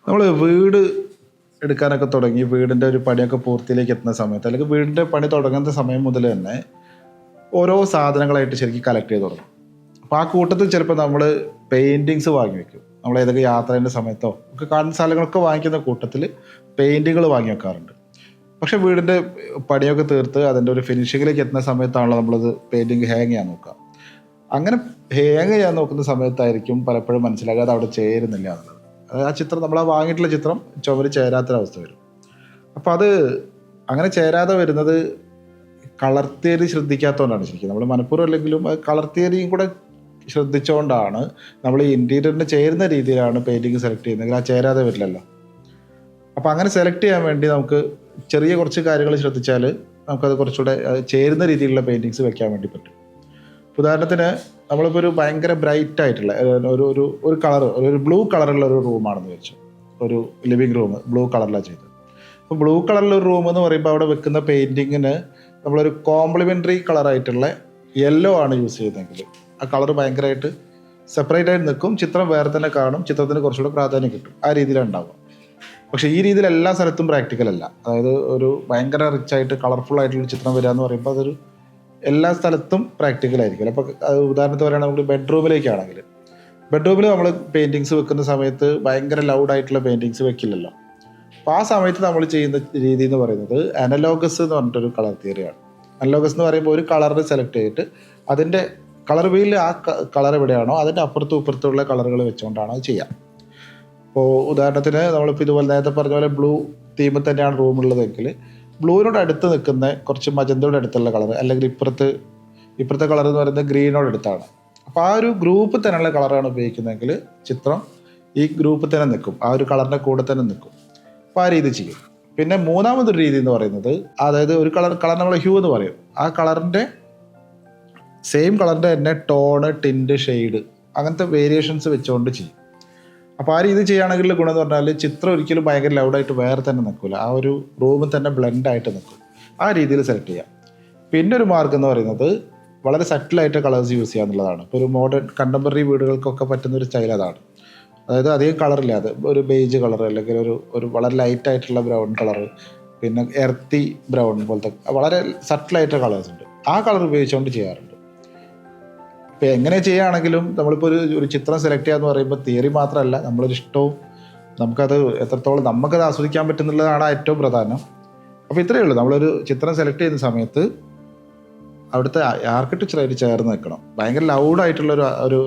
നമ്മൾ വീട് എടുക്കാനൊക്കെ തുടങ്ങി വീടിൻ്റെ ഒരു പണിയൊക്കെ പൂർത്തിയിലേക്ക് എത്തുന്ന സമയത്ത് അല്ലെങ്കിൽ വീടിൻ്റെ പണി തുടങ്ങുന്ന സമയം മുതൽ തന്നെ ഓരോ സാധനങ്ങളായിട്ട് ശരിക്കും കളക്ട് ചെയ്ത് തുടങ്ങും. അപ്പോൾ ആ കൂട്ടത്തിൽ ചിലപ്പോൾ നമ്മൾ പെയിൻറ്റിങ്സ് വാങ്ങി വെക്കും. നമ്മൾ ഏതൊക്കെ യാത്രേൻ്റെ സമയത്തോ ഒക്കെ കാണുന്ന സ്ഥലങ്ങളൊക്കെ വാങ്ങിക്കുന്ന കൂട്ടത്തിൽ പെയിൻറ്റുകൾ വാങ്ങി വെക്കാറുണ്ട്. പക്ഷേ വീടിൻ്റെ പണിയൊക്കെ തീർത്ത് അതിൻ്റെ ഒരു ഫിനിഷിങ്ങിലേക്ക് എത്തുന്ന സമയത്താണല്ലോ നമ്മളത് പെയിൻറ്റിങ് ഹാങ് ചെയ്യാൻ നോക്കുക. അങ്ങനെ ഹാങ് ചെയ്യാൻ നോക്കുന്ന സമയത്തായിരിക്കും പലപ്പോഴും മനസ്സിലാകാതെ അവിടെ ചേരുന്നില്ല എന്നുള്ളത്. ആ ചിത്രം നമ്മൾ ആ വാങ്ങിയിട്ടുള്ള ചിത്രം ചുവര് ചേരാത്തൊരവസ്ഥ വരും. അപ്പോൾ അത് അങ്ങനെ ചേരാതെ വരുന്നത് കളർ തിയറി ശ്രദ്ധിക്കാത്തതുകൊണ്ടാണ്. ശരിക്കും നമ്മൾ മനഃപൂർവ്വം അല്ലെങ്കിലും കളർ തിയറിയും കൂടെ ശ്രദ്ധിച്ചുകൊണ്ടാണ് നമ്മൾ ഈ ഇൻറ്റീരിയറിന് ചേരുന്ന രീതിയിലാണ് പെയിൻറ്റിങ് സെലക്ട് ചെയ്യുന്നതെങ്കിൽ ആ ചേരാതെ വരില്ലല്ലോ. അപ്പോൾ അങ്ങനെ സെലക്ട് ചെയ്യാൻ വേണ്ടി നമുക്ക് ചെറിയ കുറച്ച് കാര്യങ്ങൾ ശ്രദ്ധിച്ചാൽ നമുക്കത് കുറച്ചുകൂടെ ചേരുന്ന രീതിയിലുള്ള പെയിൻറ്റിങ്സ് വെക്കാൻ വേണ്ടി പറ്റും. ഉദാഹരണത്തിന് നമ്മളിപ്പോൾ ഒരു ഭയങ്കര ബ്രൈറ്റ് ആയിട്ടുള്ള ഒരു കളർ ഒരു ബ്ലൂ കളറുള്ള ഒരു റൂമാണെന്ന് വെച്ചു. ഒരു ലിവിങ് റൂം ബ്ലൂ കളറിലാണ് ചെയ്തത്. അപ്പോൾ ബ്ലൂ കളറിലുള്ള ഒരു റൂം എന്ന് പറയുമ്പോൾ അവിടെ വെക്കുന്ന പെയിൻറ്റിങ്ങിന് നമ്മളൊരു കോംപ്ലിമെൻ്ററി കളറായിട്ടുള്ള യെല്ലോ ആണ് യൂസ് ചെയ്യുന്നതെങ്കിൽ ആ കളർ ഭയങ്കരമായിട്ട് സെപ്പറേറ്റ് ആയിട്ട് നിൽക്കും. ചിത്രം വേറെ തന്നെ കാണും. ചിത്രത്തിന് കുറച്ചുകൂടെ പ്രാധാന്യം കിട്ടും. ആ രീതിയിലാണ് ഉണ്ടാവുക. പക്ഷേ ഈ രീതിയിൽ എല്ലാ സ്ഥലത്തും പ്രാക്ടിക്കൽ അല്ല. അതായത് ഒരു ഭയങ്കര റിച്ചായിട്ട് കളർഫുൾ ആയിട്ടുള്ള ചിത്രം വരിക എന്ന് പറയുമ്പോൾ അതൊരു എല്ലാ സ്ഥലത്തും പ്രാക്ടിക്കൽ ആയിരിക്കും. അപ്പോൾ ഉദാഹരണത്തിന് പറയുകയാണെങ്കിൽ നമ്മൾ ബെഡ്റൂമിലേക്കാണെങ്കിൽ ബെഡ്റൂമിൽ നമ്മൾ പെയിൻറ്റിങ്സ് വെക്കുന്ന സമയത്ത് ഭയങ്കര ലൗഡായിട്ടുള്ള പെയിൻറ്റിങ്സ് വെക്കില്ലല്ലോ. അപ്പോൾ ആ സമയത്ത് നമ്മൾ ചെയ്യുന്ന രീതി എന്ന് പറയുന്നത് അനലോഗസ് എന്ന് പറഞ്ഞിട്ടൊരു കളർ തിയറിയാണ്. അനലോഗസ് എന്ന് പറയുമ്പോൾ ഒരു കളറിന് സെലക്ട് ചെയ്തിട്ട് അതിൻ്റെ കളർ വീലിൽ ആ കളർ എവിടെയാണോ അതിൻ്റെ അപ്പുറത്തും ഇപ്പുറത്തുള്ള കളറുകൾ വെച്ചുകൊണ്ടാണ് അത് ചെയ്യുക. ഇപ്പോൾ ഉദാഹരണത്തിന് നമ്മളിപ്പോൾ ഇതുപോലെ നേരത്തെ പറഞ്ഞ പോലെ ബ്ലൂ തീമിൽ തന്നെയാണ് റൂമുള്ളതെങ്കിൽ ബ്ലൂവിനോട് അടുത്ത് നിൽക്കുന്ന കുറച്ച് മജന്തയോട് അടുത്തുള്ള കളർ അല്ലെങ്കിൽ ഇപ്പുറത്തെ കളർ എന്ന് പറയുന്നത് ഗ്രീനോട് അടുത്താണ്. അപ്പോൾ ആ ഒരു ഗ്രൂപ്പിൽ തന്നെയുള്ള കളറാണ് ഉപയോഗിക്കുന്നതെങ്കിൽ ചിത്രം ഈ ഗ്രൂപ്പിൽ തന്നെ നിൽക്കും. ആ ഒരു കളറിൻ്റെ കൂടെ തന്നെ നിൽക്കും. അപ്പോൾ ആ രീതി ചെയ്യും. പിന്നെ മൂന്നാമതൊരു രീതി എന്ന് പറയുന്നത് അതായത് ഒരു കളർ നമ്മൾ ഹ്യൂ എന്ന് പറയും. ആ കളറിൻ്റെ സെയിം കളറിൻ്റെ തന്നെ ടോണ് ടിൻറ്റ് ഷെയ്ഡ് അങ്ങനത്തെ വേരിയേഷൻസ് വെച്ചുകൊണ്ട് ചെയ്യും. അപ്പോൾ ആ രീതി ചെയ്യുകയാണെങ്കിൽ ഗുണം എന്ന് പറഞ്ഞാൽ ചിത്രം ഒരിക്കലും ഭയങ്കര ലൗഡായിട്ട് വേറെ തന്നെ നിൽക്കില്ല. ആ ഒരു റൂമിൽ തന്നെ ബ്ലെൻഡായിട്ട് നിൽക്കും. ആ രീതിയിൽ സെലക്ട് ചെയ്യാം. പിന്നെ ഒരു മാർഗ്ഗം എന്ന് പറയുന്നത് വളരെ സറ്റിലായിട്ട് കളേഴ്സ് യൂസ് ചെയ്യുക എന്നുള്ളതാണ്. ഇപ്പോൾ ഒരു മോഡേൺ കണ്ടംപററി വീടുകൾക്കൊക്കെ പറ്റുന്ന ഒരു സ്റ്റൈൽ അതാണ്. അതായത് അധികം കളറില്ലാതെ ഒരു ബേജ് കളർ അല്ലെങ്കിൽ ഒരു വളരെ ലൈറ്റായിട്ടുള്ള ബ്രൗൺ കളർ, പിന്നെ എർത്തി ബ്രൗൺ പോലത്തെ വളരെ സറ്റിലായിട്ട് കളേഴ്സ് ഉണ്ട്. ആ കളർ ഉപയോഗിച്ചുകൊണ്ട് ചെയ്യാറുണ്ട്. ഇപ്പോൾ എങ്ങനെ ചെയ്യുകയാണെങ്കിലും നമ്മളിപ്പോൾ ഒരു ചിത്രം സെലക്ട് ചെയ്യുക എന്ന് പറയുമ്പോൾ തിയറി മാത്രമല്ല, നമ്മളൊരു ഇഷ്ടവും നമുക്കത് എത്രത്തോളം നമുക്കത് ആസ്വദിക്കാൻ പറ്റുന്നുള്ളതാണ് ഏറ്റവും പ്രധാനം. അപ്പോൾ ഇത്രയേ ഉള്ളൂ. നമ്മളൊരു ചിത്രം സെലക്ട് ചെയ്യുന്ന സമയത്ത് അവിടുത്തെ ആർക്കിടെക്ചറായിട്ട് ചേർന്ന് നിൽക്കണം. ഭയങ്കര ലൗഡായിട്ടുള്ള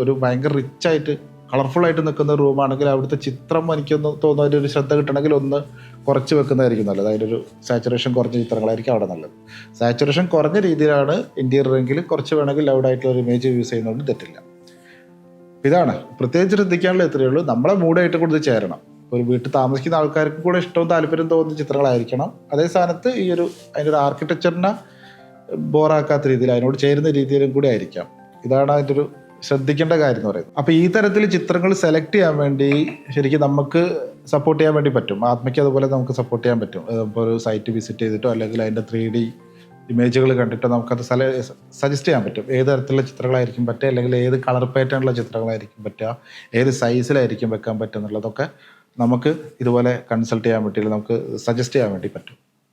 ഒരു ഭയങ്കര റിച്ചായിട്ട് കളർഫുള്ളായിട്ട് നിൽക്കുന്ന റൂമാണെങ്കിൽ അവിടുത്തെ ചിത്രം എനിക്കൊന്ന് തോന്നുന്നു അതിൻ്റെ ഒരു ശ്രദ്ധ കിട്ടണമെങ്കിൽ ഒന്ന് കുറച്ച് വെക്കുന്നതായിരിക്കും നല്ലത്. അതിൻ്റെ ഒരു സാച്ചുറേഷൻ കുറഞ്ഞ ചിത്രങ്ങളായിരിക്കും അവിടെ നല്ലത്. സാച്ചുറേഷൻ കുറഞ്ഞ രീതിയിലാണ് ഇൻറ്റീരിയറെങ്കിൽ കുറച്ച് വേണമെങ്കിൽ ലൗഡായിട്ടുള്ള ഒരു ഇമേജ് യൂസ് ചെയ്യുന്നതുകൊണ്ട് തെറ്റില്ല. ഇതാണ് പ്രത്യേകിച്ച് ശ്രദ്ധിക്കാനുള്ള. ഇത്രയേ ഉള്ളൂ. നമ്മളെ മൂഡായിട്ട് കൂടുതൽ ചേരണം. ഒരു വീട്ടിൽ താമസിക്കുന്ന ആൾക്കാർക്ക് കൂടെ ഇഷ്ടവും താല്പര്യം തോന്നുന്ന ചിത്രങ്ങളായിരിക്കണം. അതേ സ്ഥാനത്ത് അതിൻ്റെ ഒരു ആർക്കിടെക്ചറിനെ ബോറാക്കാത്ത രീതിയിൽ അതിനോട് ചേരുന്ന രീതിയിലും കൂടി ആയിരിക്കാം. ഇതാണ് അതിൻ്റെ ഒരു ശ്രദ്ധിക്കേണ്ട കാര്യം എന്ന് പറയുന്നത്. അപ്പോൾ ഈ തരത്തിൽ ചിത്രങ്ങൾ സെലക്ട് ചെയ്യാൻ വേണ്ടി ശരിക്കും നമുക്ക് സപ്പോർട്ട് ചെയ്യാൻ വേണ്ടി പറ്റും. ആത്മയ്ക്ക് അതുപോലെ നമുക്ക് സപ്പോർട്ട് ചെയ്യാൻ പറ്റും. ഇപ്പോൾ ഒരു സൈറ്റ് വിസിറ്റ് ചെയ്തിട്ടോ അല്ലെങ്കിൽ അതിൻ്റെ 3D ഇമേജുകൾ കണ്ടിട്ടോ നമുക്കത് സജസ്റ്റ് ചെയ്യാൻ പറ്റും. ഏത് തരത്തിലുള്ള ചിത്രങ്ങളായിരിക്കും പറ്റുക, അല്ലെങ്കിൽ ഏത് കളർ പാറ്റേണുള്ള ചിത്രങ്ങളായിരിക്കും പറ്റുക, ഏത് സൈസിലായിരിക്കും വെക്കാൻ പറ്റുക എന്നുള്ളതൊക്കെ നമുക്ക് ഇതുപോലെ കൺസൾട്ട് ചെയ്യാൻ പറ്റില്ല, നമുക്ക് സജസ്റ്റ് ചെയ്യാൻ വേണ്ടി പറ്റും.